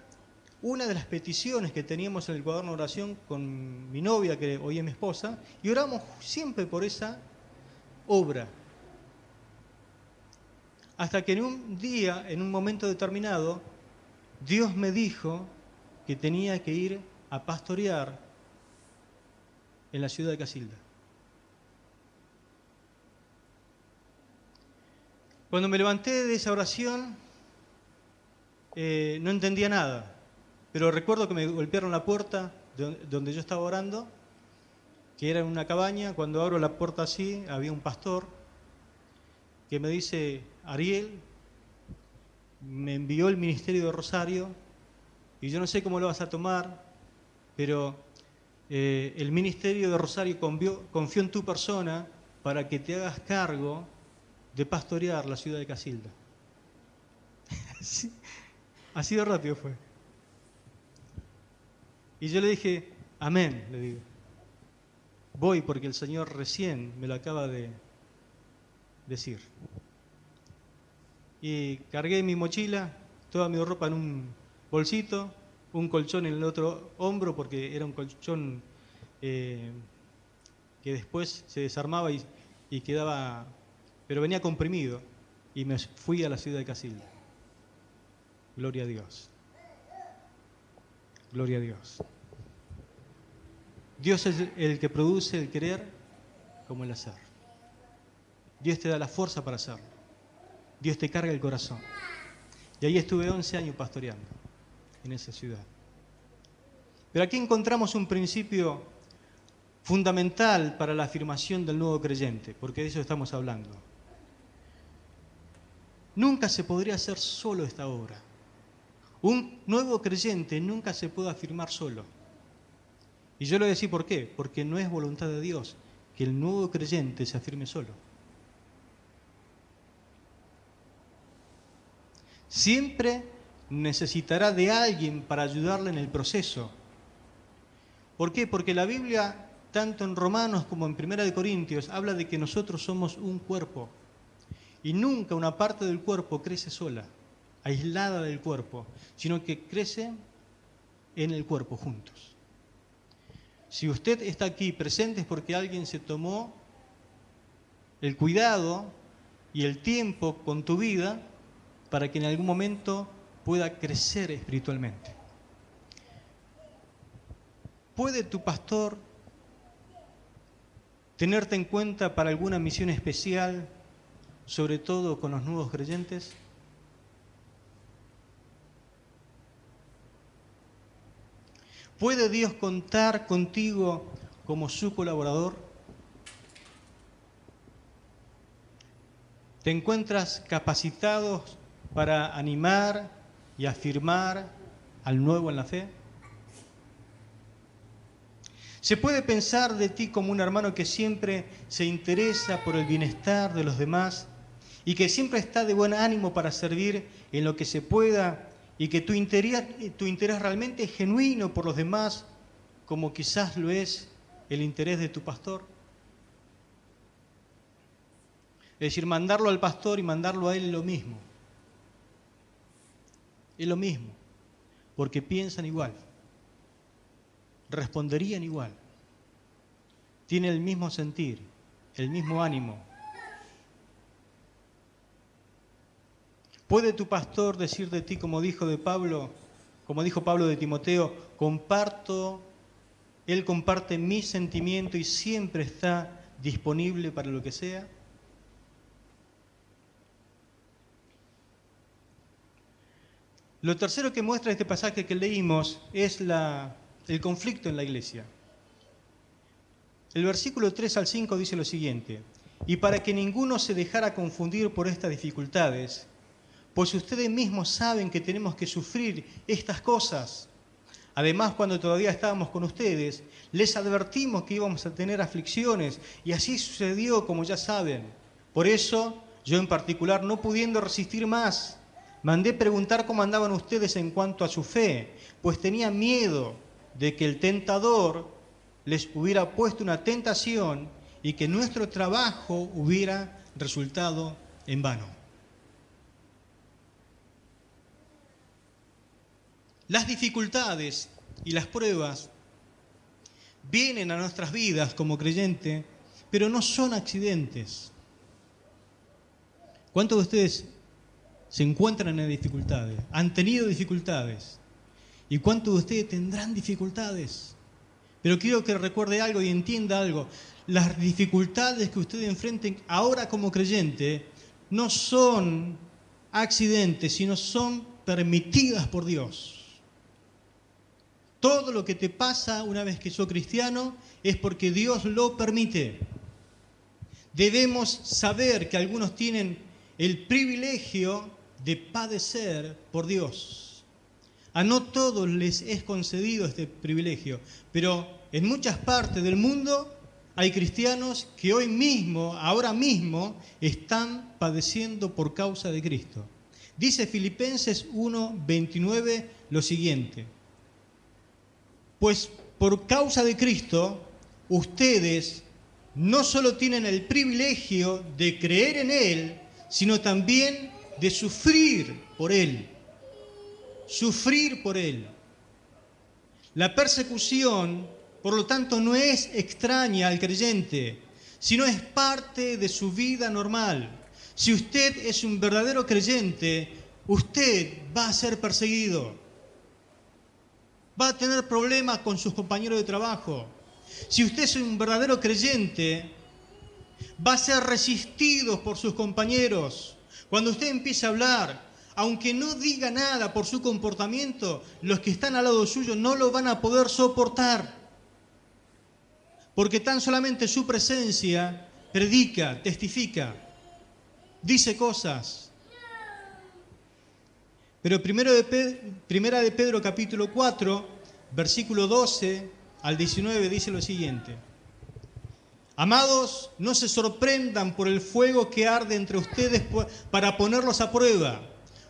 una de las peticiones que teníamos en el cuaderno de oración con mi novia, que hoy es mi esposa, y oramos siempre por esa obra. Hasta que en un día, en un momento determinado, Dios me dijo que tenía que ir a pastorear en la ciudad de Casilda. Cuando me levanté de esa oración, no entendía nada, pero recuerdo que me golpearon la puerta donde yo estaba orando, que era en una cabaña. Cuando abro la puerta así, había un pastor que me dice: Ariel, me envió el ministerio de Rosario y yo no sé cómo lo vas a tomar, pero el ministerio de Rosario confió en tu persona para que te hagas cargo de pastorear la ciudad de Casilda. Así de rápido fue. Y yo le dije: amén, le digo. Voy porque el Señor recién me lo acaba de decir. Y cargué mi mochila, toda mi ropa en un bolsito, un colchón en el otro hombro, porque era un colchón que después se desarmaba y quedaba, pero venía comprimido, y me fui a la ciudad de Casilda. Gloria a Dios. Gloria a Dios. Dios es el que produce el querer como el hacer. Dios te da la fuerza para hacerlo. Dios te carga el corazón. Y ahí estuve 11 años pastoreando en esa ciudad. Pero aquí encontramos un principio fundamental para la afirmación del nuevo creyente, porque de eso estamos hablando. Nunca se podría hacer solo esta obra. Un nuevo creyente nunca se puede afirmar solo. Y yo le voy a decir por qué. Porque no es voluntad de Dios que el nuevo creyente se afirme solo. Siempre necesitará de alguien para ayudarle en el proceso. ¿Por qué? Porque la Biblia, tanto en Romanos como en 1 Corintios, habla de que nosotros somos un cuerpo. Y nunca una parte del cuerpo crece sola, aislada del cuerpo, sino que crece en el cuerpo juntos. Si usted está aquí presente es porque alguien se tomó el cuidado y el tiempo con tu vida para que en algún momento pueda crecer espiritualmente. ¿Puede tu pastor tenerte en cuenta para alguna misión especial, sobre todo con los nuevos creyentes? ¿Puede Dios contar contigo como su colaborador? ¿Te encuentras capacitado para animar y afirmar al nuevo en la fe? ¿Se puede pensar de ti como un hermano que siempre se interesa por el bienestar de los demás y que siempre está de buen ánimo para servir en lo que se pueda y que tu interés realmente es genuino por los demás, como quizás lo es el interés de tu pastor? Es decir, mandarlo al pastor y mandarlo a él es lo mismo. Es lo mismo, porque piensan igual, responderían igual, tienen el mismo sentir, el mismo ánimo. ¿Puede tu pastor decir de ti, como dijo Pablo de Timoteo, él comparte mi sentimiento y siempre está disponible para lo que sea? Lo tercero que muestra este pasaje que leímos es el conflicto en la iglesia. El versículo 3 al 5 dice lo siguiente: y para que ninguno se dejara confundir por estas dificultades, pues ustedes mismos saben que tenemos que sufrir estas cosas. Además, cuando todavía estábamos con ustedes, les advertimos que íbamos a tener aflicciones, y así sucedió, como ya saben. Por eso, yo en particular, no pudiendo resistir más, mandé preguntar cómo andaban ustedes en cuanto a su fe, pues tenía miedo de que el tentador les hubiera puesto una tentación y que nuestro trabajo hubiera resultado en vano. Las dificultades y las pruebas vienen a nuestras vidas como creyente, pero no son accidentes. ¿Cuántos de ustedes se encuentran en dificultades? ¿Han tenido dificultades? ¿Y cuántos de ustedes tendrán dificultades? Pero quiero que recuerde algo y entienda algo. Las dificultades que ustedes enfrenten ahora como creyente no son accidentes, sino son permitidas por Dios. Todo lo que te pasa una vez que sos cristiano es porque Dios lo permite. Debemos saber que algunos tienen el privilegio de padecer por Dios. A no todos les es concedido este privilegio, pero en muchas partes del mundo hay cristianos que hoy mismo, ahora mismo, están padeciendo por causa de Cristo. Dice Filipenses 1:29 lo siguiente: pues por causa de Cristo, ustedes no solo tienen el privilegio de creer en Él, sino también de sufrir por Él. Sufrir por Él. La persecución, por lo tanto, no es extraña al creyente, sino es parte de su vida normal. Si usted es un verdadero creyente, usted va a ser perseguido. Va a tener problemas con sus compañeros de trabajo. Si usted es un verdadero creyente, va a ser resistido por sus compañeros. Cuando usted empiece a hablar, aunque no diga nada por su comportamiento, los que están al lado suyo no lo van a poder soportar. Porque tan solamente su presencia predica, testifica, dice cosas. Pero Primera de Pedro capítulo 4, versículo 12 al 19 dice lo siguiente: amados, no se sorprendan por el fuego que arde entre ustedes para ponerlos a prueba,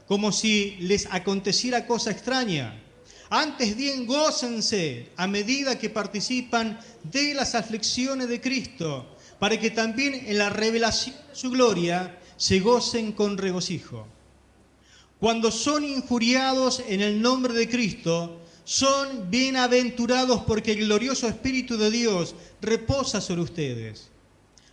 como si les aconteciera cosa extraña. Antes bien, gócense a medida que participan de las aflicciones de Cristo, para que también en la revelación de su gloria se gocen con regocijo. Cuando son injuriados en el nombre de Cristo, son bienaventurados porque el glorioso Espíritu de Dios reposa sobre ustedes.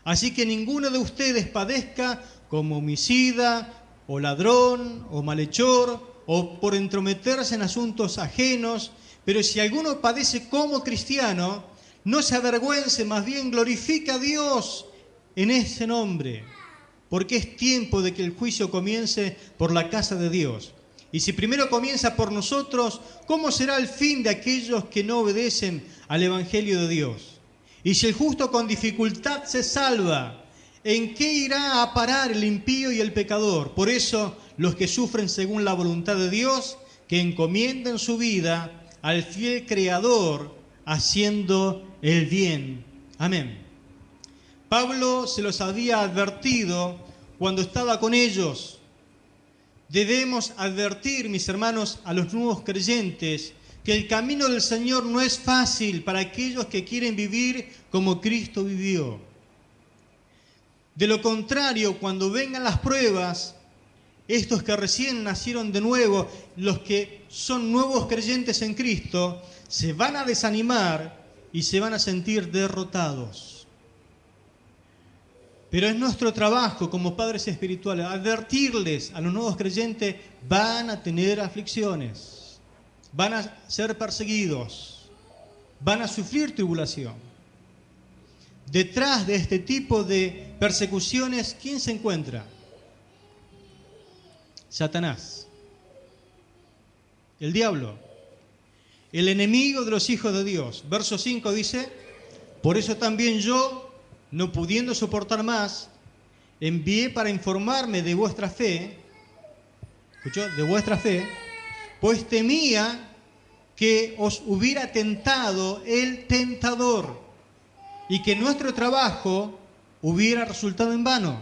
Así que ninguno de ustedes padezca como homicida, o ladrón, o malhechor, o por entrometerse en asuntos ajenos, pero si alguno padece como cristiano, no se avergüence, más bien glorifica a Dios en ese nombre, porque es tiempo de que el juicio comience por la casa de Dios. Y si primero comienza por nosotros, ¿cómo será el fin de aquellos que no obedecen al Evangelio de Dios? Y si el justo con dificultad se salva, ¿en qué irá a parar el impío y el pecador? Por eso, los que sufren según la voluntad de Dios, que encomienden su vida al fiel Creador, haciendo el bien. Amén. Pablo se los había advertido cuando estaba con ellos. Debemos advertir, mis hermanos, a los nuevos creyentes que el camino del Señor no es fácil para aquellos que quieren vivir como Cristo vivió. De lo contrario, cuando vengan las pruebas, estos que recién nacieron de nuevo, los que son nuevos creyentes en Cristo, se van a desanimar y se van a sentir derrotados. Pero es nuestro trabajo como padres espirituales advertirles a los nuevos creyentes: van a tener aflicciones, van a ser perseguidos, van a sufrir tribulación. Detrás de este tipo de persecuciones, ¿quién se encuentra? Satanás, el diablo, el enemigo de los hijos de Dios. Verso 5 dice: por eso también yo, no pudiendo soportar más, envié para informarme de vuestra fe. ¿Escuchó? De vuestra fe, pues temía que os hubiera tentado el tentador y que nuestro trabajo hubiera resultado en vano.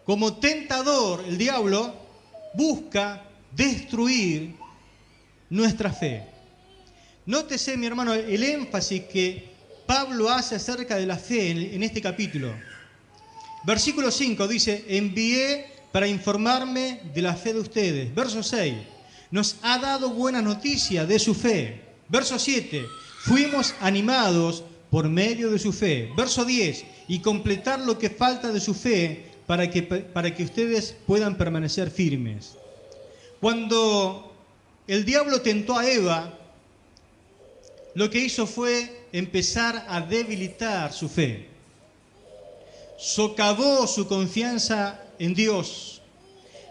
Como tentador, el diablo busca destruir nuestra fe. Nótese, mi hermano, el énfasis que Pablo hace acerca de la fe en este capítulo. Versículo 5 dice, envié para informarme de la fe de ustedes. Verso 6, nos ha dado buena noticia de su fe. Verso 7, fuimos animados por medio de su fe. Verso 10, y completar lo que falta de su fe para que ustedes puedan permanecer firmes. Cuando el diablo tentó a Eva, lo que hizo fue empezar a debilitar su fe. Socavó su confianza en Dios.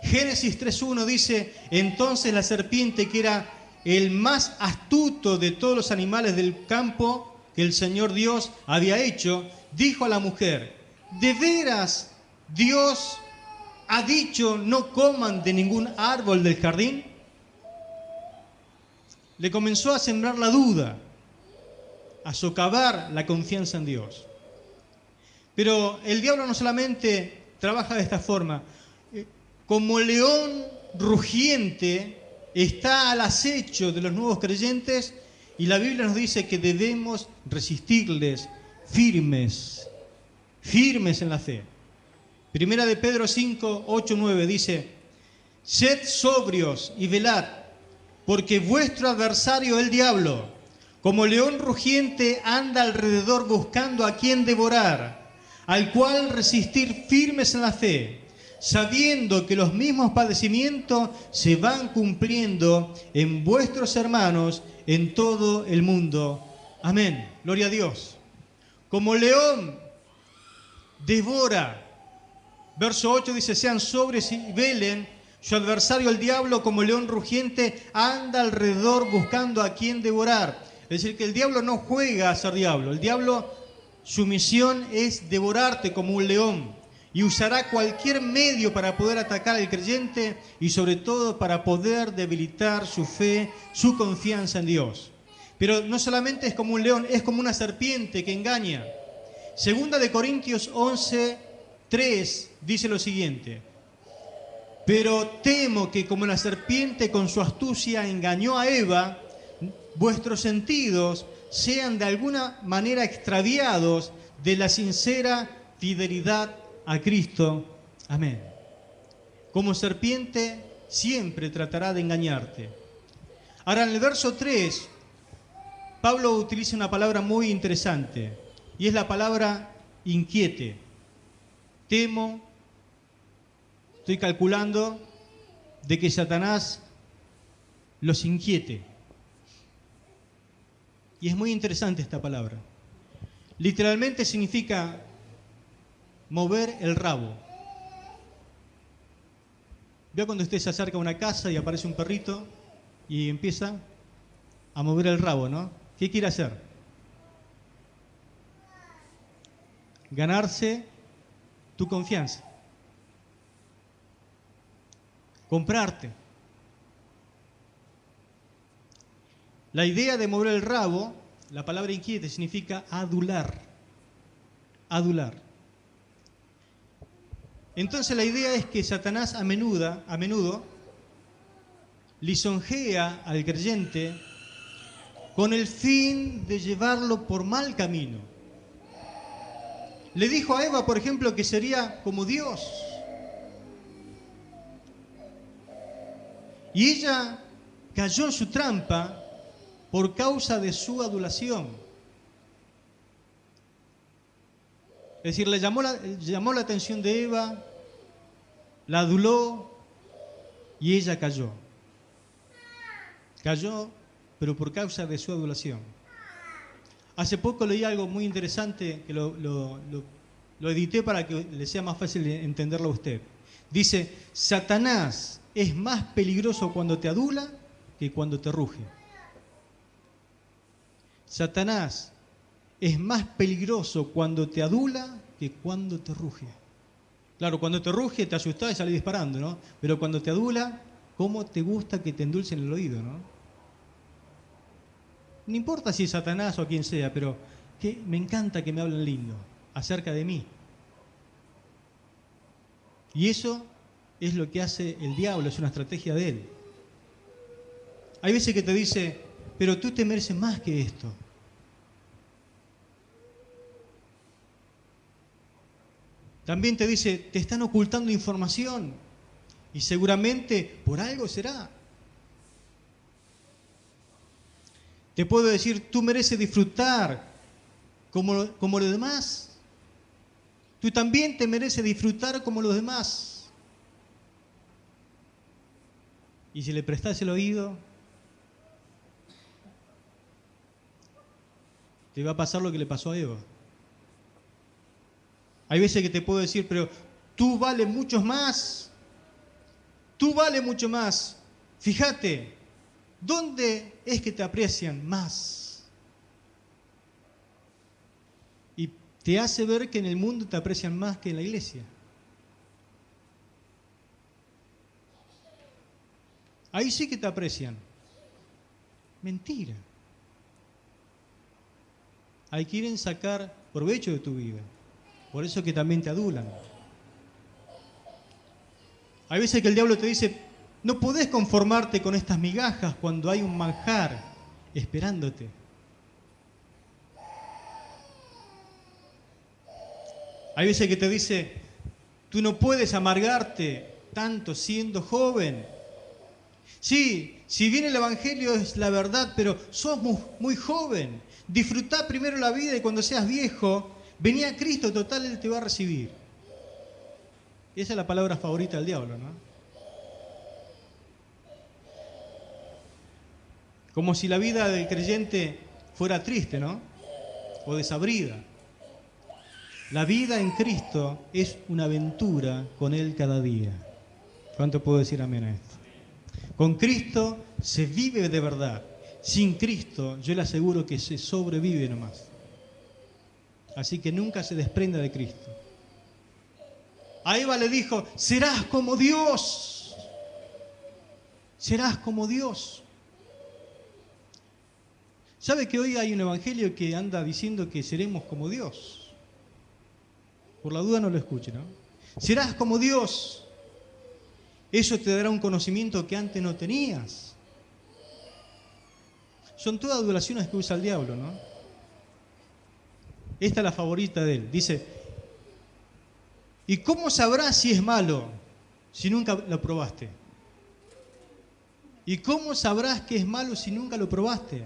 Génesis 3.1 dice, entonces la serpiente, que era el más astuto de todos los animales del campo que el Señor Dios había hecho, dijo a la mujer, ¿de veras Dios ha dicho no coman de ningún árbol del jardín? Le comenzó a sembrar la duda, a socavar la confianza en Dios. Pero el diablo no solamente trabaja de esta forma, como león rugiente está al acecho de los nuevos creyentes, y la Biblia nos dice que debemos resistirles firmes en la fe. Primera de Pedro 5, 8, 9 dice, sed sobrios y velad, porque vuestro adversario el diablo, como león rugiente, anda alrededor buscando a quien devorar, al cual resistir firmes en la fe, sabiendo que los mismos padecimientos se van cumpliendo en vuestros hermanos en todo el mundo. Amén. Gloria a Dios. Como león devora. Verso 8 dice, sean sobrios y velen, su adversario el diablo, como león rugiente, anda alrededor buscando a quien devorar. Es decir, que el diablo no juega a ser diablo. El diablo, su misión es devorarte como un león, y usará cualquier medio para poder atacar al creyente y sobre todo para poder debilitar su fe, su confianza en Dios. Pero no solamente es como un león, es como una serpiente que engaña. Segunda de Corintios 11, 3 dice lo siguiente, pero temo que como la serpiente con su astucia engañó a Eva, vuestros sentidos sean de alguna manera extraviados de la sincera fidelidad a Cristo. Amén. Como serpiente siempre tratará de engañarte. Ahora en el verso 3, Pablo utiliza una palabra muy interesante y es la palabra inquiete. Temo, estoy calculando de que Satanás los inquiete. Y es muy interesante esta palabra. Literalmente significa mover el rabo. ¿Vio cuando usted se acerca a una casa y aparece un perrito y empieza a mover el rabo, ¿no? ¿Qué quiere hacer? Ganarse tu confianza. Comprarte. La idea de mover el rabo, la palabra inquiete, significa adular. Adular. Entonces la idea es que Satanás a menudo lisonjea al creyente con el fin de llevarlo por mal camino. Le dijo a Eva, por ejemplo, que sería como Dios. Y ella cayó en su trampa por causa de su adulación. Es decir, le llamó la atención de Eva, la aduló y ella cayó. Cayó, pero por causa de su adulación. Hace poco leí algo muy interesante que lo edité para que le sea más fácil entenderlo a usted. Dice, Satanás es más peligroso cuando te adula que cuando te ruge. Satanás es más peligroso cuando te adula que cuando te ruge. Claro, cuando te ruge te asustás y salís disparando, ¿no? Pero cuando te adula, ¿cómo te gusta que te endulcen el oído, no? No importa si es Satanás o quien sea, pero me encanta que me hablen lindo acerca de mí. Y eso es lo que hace el diablo, es una estrategia de él. Hay veces que te dice, pero tú te mereces más que esto. También te dice, te están ocultando información y seguramente por algo será. Te puedo decir, tú mereces disfrutar como los demás. Tú también te mereces disfrutar como los demás. Y si le prestás el oído, te va a pasar lo que le pasó a Eva. Hay veces que te puedo decir, pero tú vales mucho más. Tú vales mucho más. Fíjate, ¿dónde es que te aprecian más? Y te hace ver que en el mundo te aprecian más que en la iglesia. Ahí sí que te aprecian. Mentira. Ahí quieren sacar provecho de tu vida. Por eso que también te adulan. Hay veces que el diablo te dice, no podés conformarte con estas migajas cuando hay un manjar esperándote. Hay veces que te dice, tú no puedes amargarte tanto siendo joven. Sí, si bien el Evangelio es la verdad, pero sos muy joven. Disfrutá primero la vida y cuando seas viejo, vení a Cristo, total, Él te va a recibir. Esa es la palabra favorita del diablo, ¿no? Como si la vida del creyente fuera triste, ¿no? O desabrida. La vida en Cristo es una aventura con Él cada día. ¿Cuánto puedo decir amén a esto? Con Cristo se vive de verdad. Sin Cristo, yo le aseguro que se sobrevive nomás. Así que nunca se desprenda de Cristo. A Eva le dijo, serás como Dios. Serás como Dios. ¿Sabe que hoy hay un evangelio que anda diciendo que seremos como Dios? Por la duda no lo escuche, ¿no? Serás como Dios. Eso te dará un conocimiento que antes no tenías. Son todas adulaciones que usa el diablo, ¿no? Esta es la favorita de él. Dice, ¿y cómo sabrás si es malo si nunca lo probaste? ¿Y cómo sabrás que es malo si nunca lo probaste?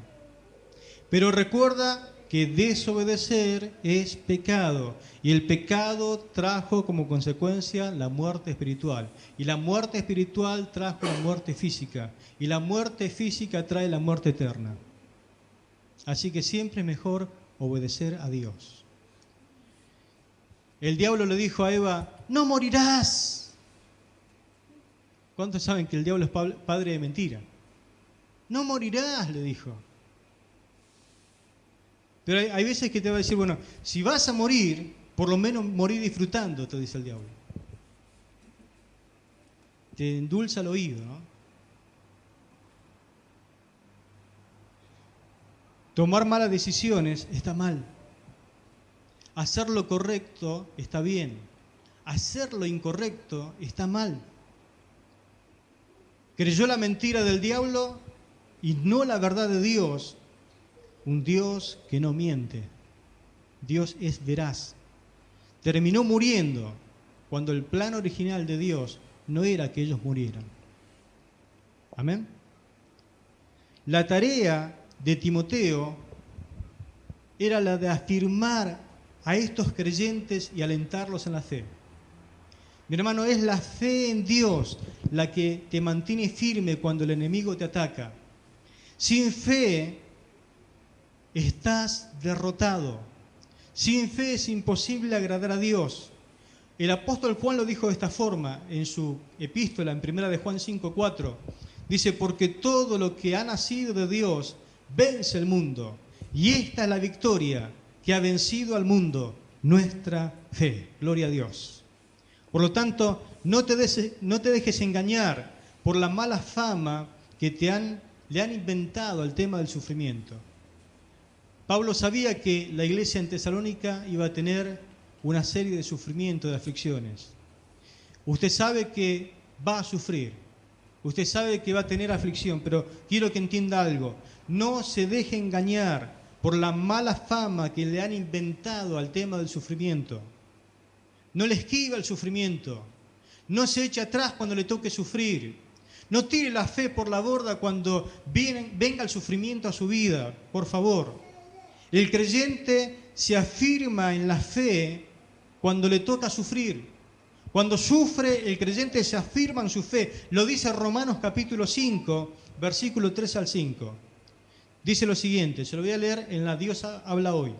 Pero recuerda que desobedecer es pecado. Y el pecado trajo como consecuencia la muerte espiritual. Y la muerte espiritual trajo la muerte física. Y la muerte física trae la muerte eterna. Así que siempre es mejor obedecer a Dios. El diablo le dijo a Eva, no morirás. ¿Cuántos saben que el diablo es padre de mentira? No morirás, le dijo. Pero hay veces que te va a decir, bueno, si vas a morir, por lo menos morir disfrutando, te dice el diablo. Te endulza el oído, ¿no? Tomar malas decisiones está mal. Hacer lo correcto está bien. Hacer lo incorrecto está mal. Creyó la mentira del diablo y no la verdad de Dios. Un Dios que no miente. Dios es veraz. Terminó muriendo cuando el plan original de Dios no era que ellos murieran. Amén. La tarea de Timoteo era la de afirmar a estos creyentes y alentarlos en la fe. Mi hermano, es la fe en Dios la que te mantiene firme cuando el enemigo te ataca. Sin fe estás derrotado. Sin fe es imposible agradar a Dios. El apóstol Juan lo dijo de esta forma en su epístola, en 1 de Juan 5:4. Dice, porque todo lo que ha nacido de Dios vence el mundo. Y esta es la victoria que ha vencido al mundo, nuestra fe. Gloria a Dios. Por lo tanto, no te dejes engañar por la mala fama que le han inventado al tema del sufrimiento. Pablo sabía que la iglesia en Tesalónica iba a tener una serie de sufrimientos, de aflicciones. Usted sabe que va a sufrir. Usted sabe que va a tener aflicción, pero quiero que entienda algo. No se deje engañar por la mala fama que le han inventado al tema del sufrimiento. no le esquiva el sufrimiento, no se eche atrás cuando le toque sufrir, no tire la fe por la borda cuando venga el sufrimiento a su vida, por favor. El creyente se afirma en la fe cuando le toca sufrir. Cuando sufre, el creyente se afirma en su fe. Lo dice Romanos capítulo 5, versículo 3 al 5. Dice lo siguiente, se lo voy a leer en La Diosa Habla Hoy.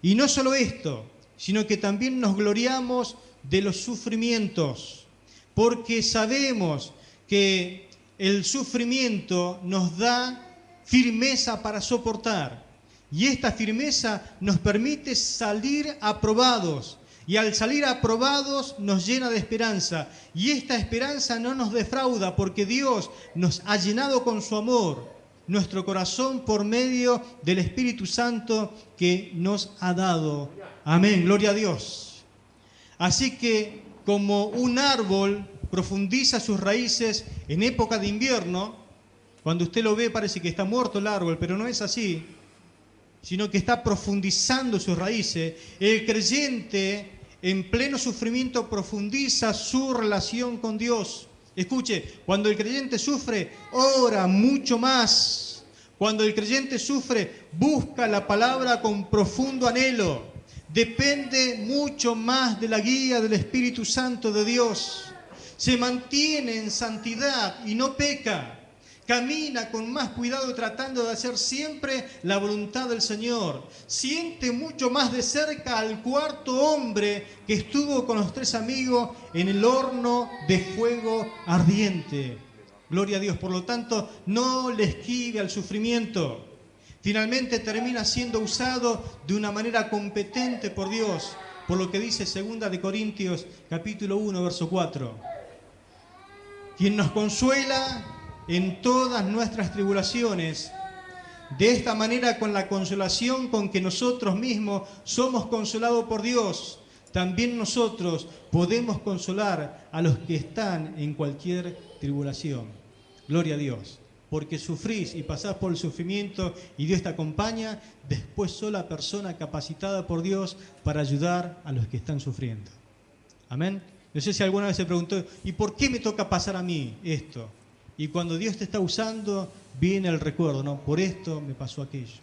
Y no solo esto, sino que también nos gloriamos de los sufrimientos, porque sabemos que el sufrimiento nos da firmeza para soportar. Y esta firmeza nos permite salir aprobados. Y al salir aprobados nos llena de esperanza. Y esta esperanza no nos defrauda porque Dios nos ha llenado con su amor, nuestro corazón por medio del Espíritu Santo que nos ha dado. Amén, gloria a Dios. Así que como un árbol profundiza sus raíces en época de invierno, cuando usted lo ve parece que está muerto el árbol, pero no es así, sino que está profundizando sus raíces. El creyente en pleno sufrimiento profundiza su relación con Dios. Escuche, cuando el creyente sufre, ora mucho más. Cuando el creyente sufre, busca la palabra con profundo anhelo. Depende mucho más de la guía del Espíritu Santo de Dios. Se mantiene en santidad y no peca. Camina con más cuidado tratando de hacer siempre la voluntad del Señor. Siente mucho más de cerca al cuarto hombre que estuvo con los 3 amigos en el horno de fuego ardiente. Gloria a Dios. Por lo tanto, no le esquive al sufrimiento. Finalmente termina siendo usado de una manera competente por Dios. Por lo que dice 2 de Corintios capítulo 1, verso 4. Quien nos consuela en todas nuestras tribulaciones, de esta manera con la consolación con que nosotros mismos somos consolados por Dios, también nosotros podemos consolar a los que están en cualquier tribulación. Gloria a Dios, porque sufrís y pasás por el sufrimiento y Dios te acompaña, después sos la persona capacitada por Dios para ayudar a los que están sufriendo. Amén. No sé si alguna vez se preguntó, ¿y por qué me toca pasar a mí esto? Y cuando Dios te está usando, viene el recuerdo, ¿no? Por esto me pasó aquello.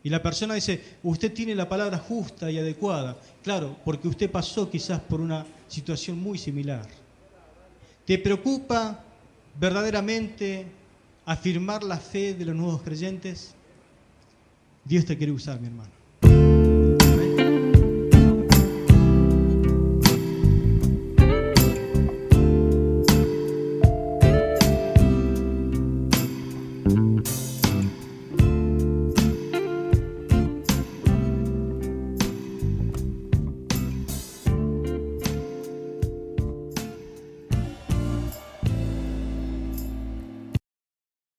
Y la persona dice, usted tiene la palabra justa y adecuada. Claro, porque usted pasó quizás por una situación muy similar. ¿Te preocupa verdaderamente afirmar la fe de los nuevos creyentes? Dios te quiere usar, mi hermano.